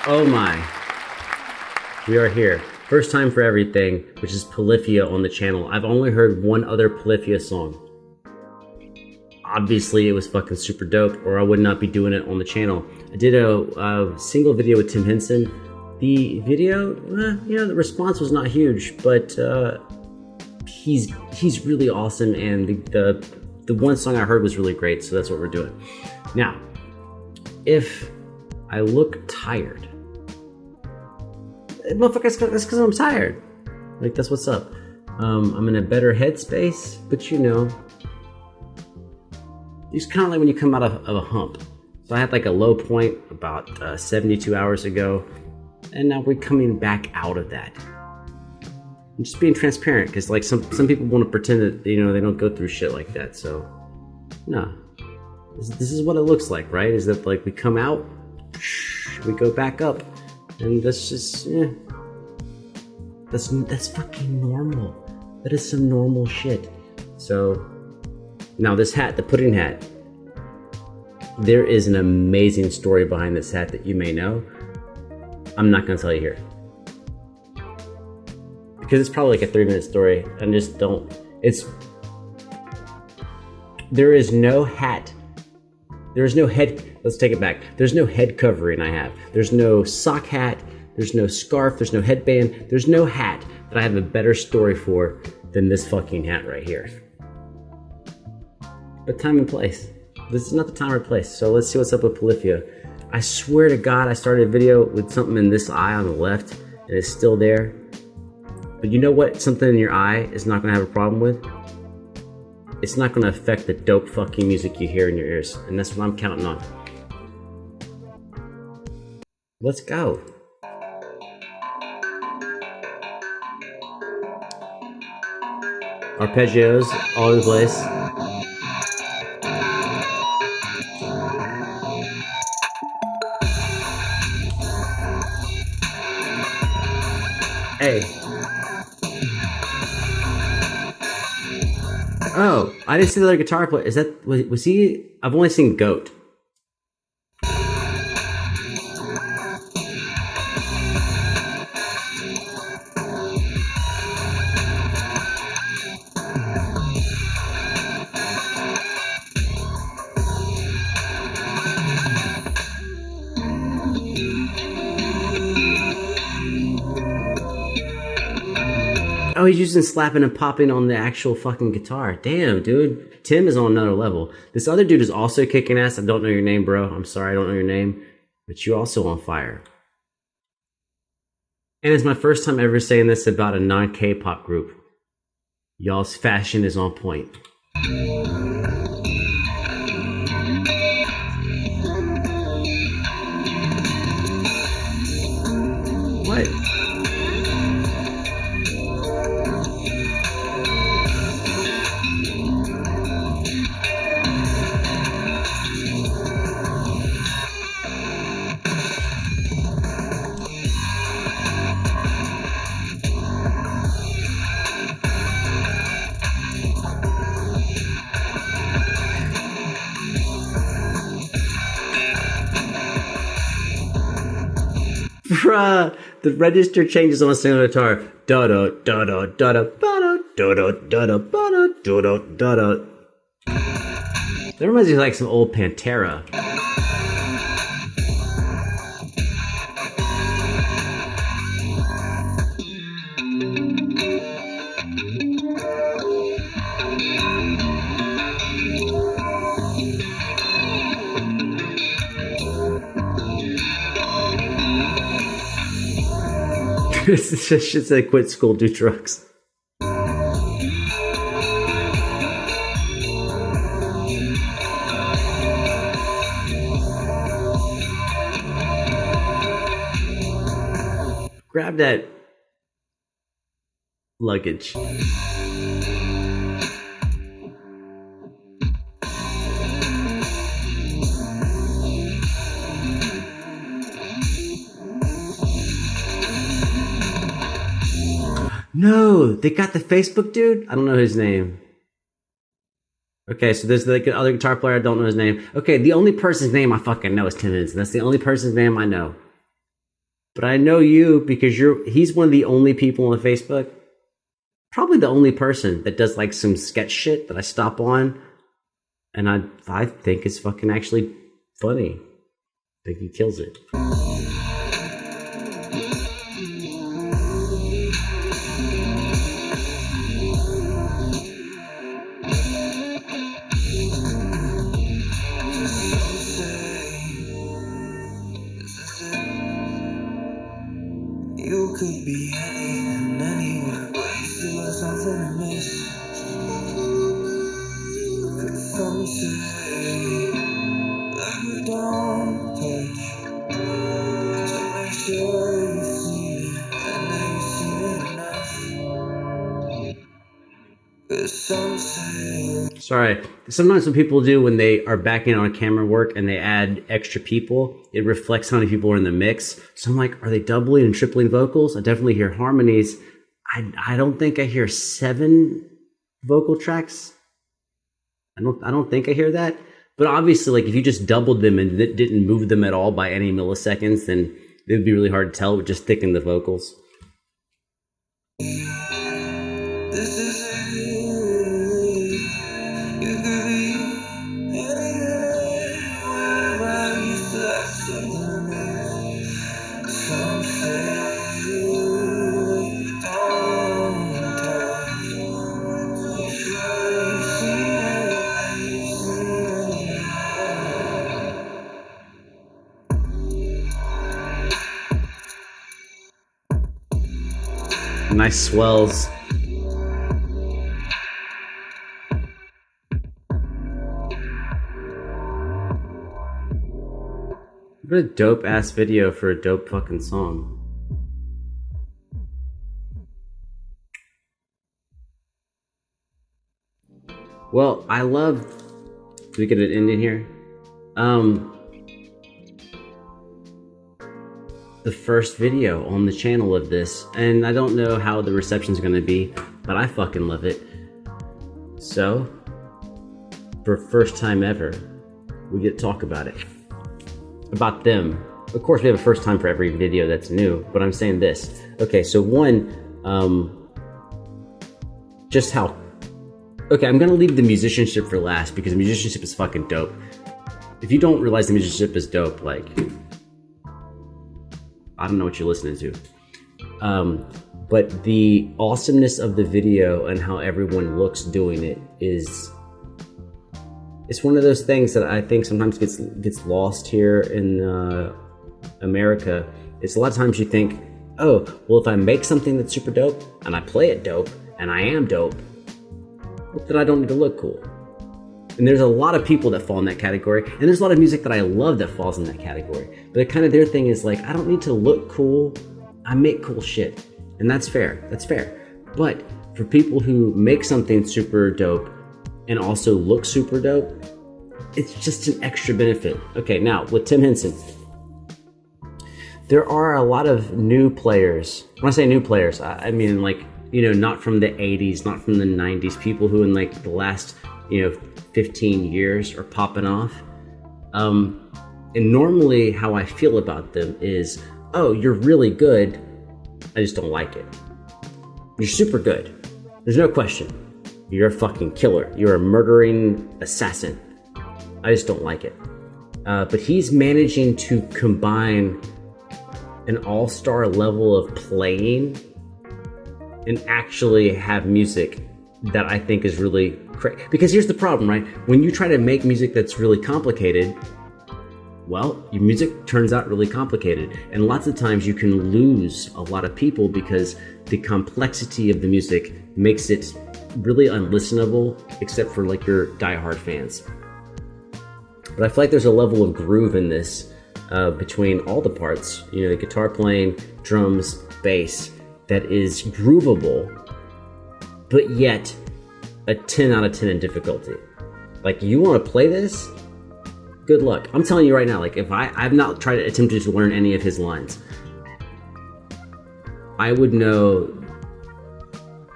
Oh my. We are here. First time for everything, which is Polyphia on the channel. I've only heard one other Polyphia song. Obviously, it was fucking super dope, or I would not be doing it on the channel. I did a single video with Tim Henson. The video, the response was not huge, but he's really awesome, and the one song I heard was really great, so that's what we're doing. Now, if I look tired, motherfucker, that's because I'm tired. Like, that's what's up. I'm in a better headspace, but it's kind of like when you come out of a hump. So I had like a low point about 72 hours ago, and now we're coming back out of that. I'm just being transparent, because like some people want to pretend that they don't go through shit like that. So no, this is what it looks like, right? Is that like we come out, we go back up, and that's just that's fucking normal. That is some normal shit. So now this hat, the pudding hat, there is an amazing story behind this hat that you may know. I'm not gonna tell you here, because it's probably like a 3-minute story, and just don't. There is no hat. There is no head. Let's take it back. There's no head covering I have. There's no sock hat. There's no scarf. There's no headband. There's no hat that I have a better story for than this fucking hat right here. But time and place. This is not the time or place. So let's see what's up with Polyphia. I swear to God, I started a video with something in this eye on the left, and it's still there. But you know what? Something in your eye is not gonna have a problem with. It's not gonna affect the dope fucking music you hear in your ears, and that's what I'm counting on. Let's go. Arpeggios all over the place. Hey. Oh, I didn't see the other guitar player. Was he? I've only seen Goat. Oh, he's using slapping and popping on the actual fucking guitar. Damn, dude. Tim is on another level. This other dude is also kicking ass. I don't know your name, bro. I'm sorry, I don't know your name. But you're also on fire. And it's my first time ever saying this about a non-K-pop group. Y'all's fashion is on point. What? Bruh, the register changes on a single guitar. Da da da da da da da da da da da da da da da. That reminds me of like some old Pantera. This should say quit school, do drugs. Grab that luggage. No, they got the Facebook dude? I don't know his name. Okay, so there's the other guitar player, I don't know his name. Okay, the only person's name I fucking know is Tim Henson. That's the only person's name I know. But I know you because he's one of the only people on Facebook, probably the only person that does like some sketch shit that I stop on, and I think it's fucking actually funny. I think he kills it. You could be anywhere, but you still have something to miss. Cause some say that we don't touch, to make sure you see it, and then you see it enough. Cause some say. Sorry. Sometimes what people do when they are backing on camera work and they add extra people, it reflects how many people are in the mix. So I'm like, are they doubling and tripling vocals? I definitely hear harmonies. I don't think I hear 7 vocal tracks. I don't think I hear that. But obviously, like if you just doubled them and didn't move them at all by any milliseconds, then it would be really hard to tell. It would just thicken the vocals. This is nice swells. What a dope ass video for a dope fucking song. Well, I love. Do we get an ending here? The first video on the channel of this, and I don't know how the reception's gonna be, but I fucking love it. So, for first time ever, we get to talk about it. About them. Of course, we have a first time for every video that's new, but I'm saying this. Okay, so one, just how. Okay, I'm gonna leave the musicianship for last because the musicianship is fucking dope. If you don't realize the musicianship is dope, like, I don't know what you're listening to. But the awesomeness of the video and how everyone looks doing it is, it's one of those things that I think sometimes gets lost here in America. It's a lot of times you think, oh, well, if I make something that's super dope and I play it dope and I am dope, then I don't need to look cool. And there's a lot of people that fall in that category, and there's a lot of music that I love that falls in that category. But kind of their thing is like, I don't need to look cool, I make cool shit. And that's fair, that's fair. But for people who make something super dope and also look super dope, it's just an extra benefit. Okay, now with Tim Henson, there are a lot of new players. When I say new players, I mean like, you know, not from the 80s, not from the 90s, people who in like the last, 15 years are popping off. And normally how I feel about them is, oh, you're really good, I just don't like it. You're super good, there's no question. You're a fucking killer, you're a murdering assassin, I just don't like it. But he's managing to combine an all-star level of playing and actually have music that I think is really great. Because here's the problem, right? When you try to make music that's really complicated, well, your music turns out really complicated. And lots of times you can lose a lot of people because the complexity of the music makes it really unlistenable, except for like your diehard fans. But I feel like there's a level of groove in this between all the parts, the guitar playing, drums, bass, that is groovable, but yet a 10 out of 10 in difficulty. Like, you want to play this? Good luck. I'm telling you right now, like, if I've not tried to attempt to learn any of his lines, I would know.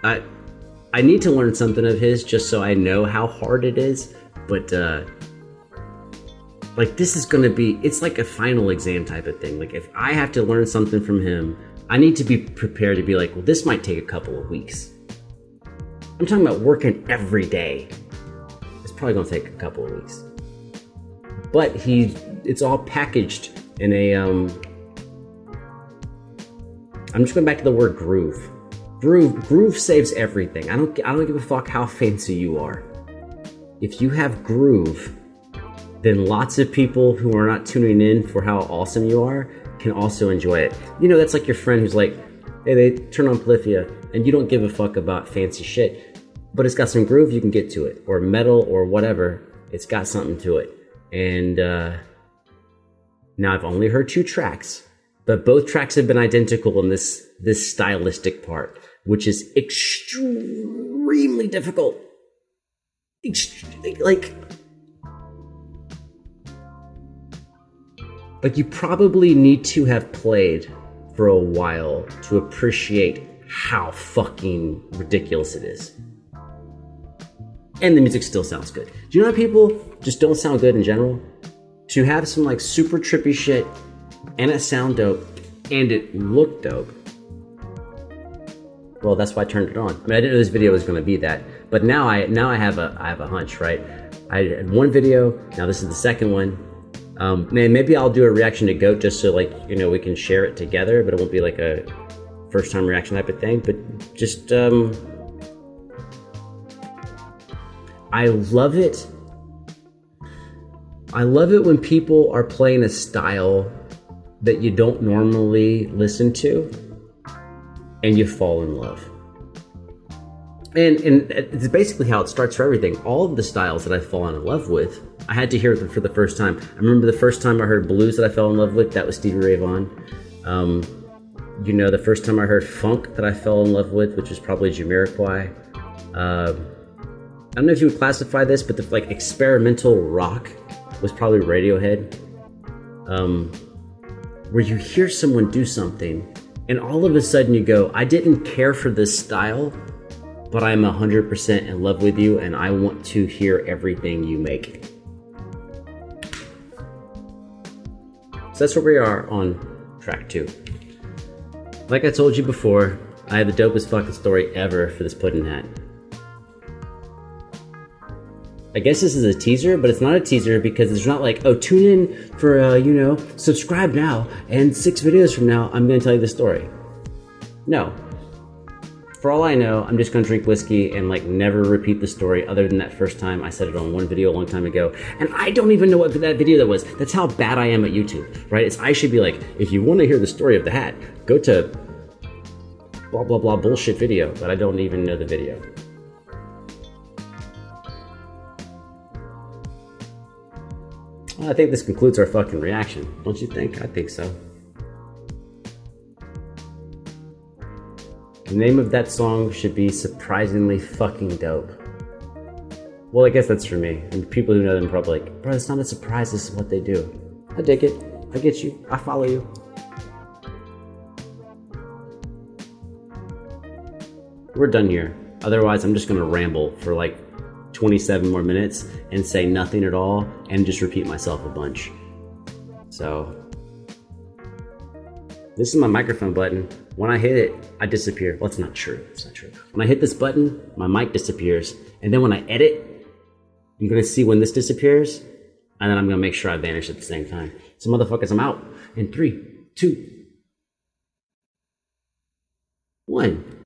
I need to learn something of his just so I know how hard it is, but Like, this is gonna be, it's like a final exam type of thing. Like, if I have to learn something from him, I need to be prepared to be like, well, this might take a couple of weeks. I'm talking about working every day. It's probably gonna take a couple of weeks. But it's all packaged in a, I'm just going back to the word groove. Groove saves everything. I don't give a fuck how fancy you are. If you have groove, then lots of people who are not tuning in for how awesome you are can also enjoy it. You know, that's like your friend who's like, hey, they turn on Polyphia, and you don't give a fuck about fancy shit, but it's got some groove, you can get to it. Or metal or whatever, it's got something to it. And now I've only heard 2 tracks, but both tracks have been identical in this stylistic part, which is extremely difficult. Like you probably need to have played for a while to appreciate how fucking ridiculous it is. And the music still sounds good. Do you know how people just don't sound good in general? To have some like super trippy shit and it sound dope and it look dope. Well, that's why I turned it on. I mean, I didn't know this video was going to be that, but now I have a hunch, right? I had one video. Now this is the second one. Maybe I'll do a reaction to Goat just so like, you know, we can share it together, but it won't be like a first time reaction type of thing. But just I love it. I love it when people are playing a style that you don't normally listen to and you fall in love. And it's basically how it starts for everything. All of the styles that I've fallen in love with, I had to hear them for the first time. I remember the first time I heard blues that I fell in love with, that was Stevie Ray Vaughan. You know, the first time I heard funk that I fell in love with, which was probably Jamiroquai. I don't know if you would classify this, but the like experimental rock was probably Radiohead. Where you hear someone do something and all of a sudden you go, I didn't care for this style, but I'm 100% in love with you and I want to hear everything you make. So that's where we are on track 2. Like I told you before, I have the dopest fucking story ever for this pudding hat. I guess this is a teaser, but it's not a teaser because it's not like, oh, tune in for, you know, subscribe now, and 6 videos from now, I'm going to tell you the story. No. For all I know, I'm just going to drink whiskey and, like, never repeat the story other than that first time I said it on one video a long time ago. And I don't even know what that video that was. That's how bad I am at YouTube, right? I should be like, if you want to hear the story of the hat, go to blah, blah, blah bullshit video, but I don't even know the video. Well, I think this concludes our fucking reaction. Don't you think? I think so. The name of that song should be Surprisingly Fucking Dope. Well, I guess that's for me. And people who know them are probably like, bro, it's not a surprise, this is what they do. I dig it. I get you. I follow you. We're done here. Otherwise, I'm just gonna ramble for like 27 more minutes and say nothing at all and just repeat myself a bunch. So this is my microphone button. When I hit it, I disappear. Well, it's not true. It's not true. When I hit this button, my mic disappears. And then when I edit, I'm gonna see when this disappears, and then I'm gonna make sure I vanish at the same time. So motherfuckers, I'm out in 3, 2, 1.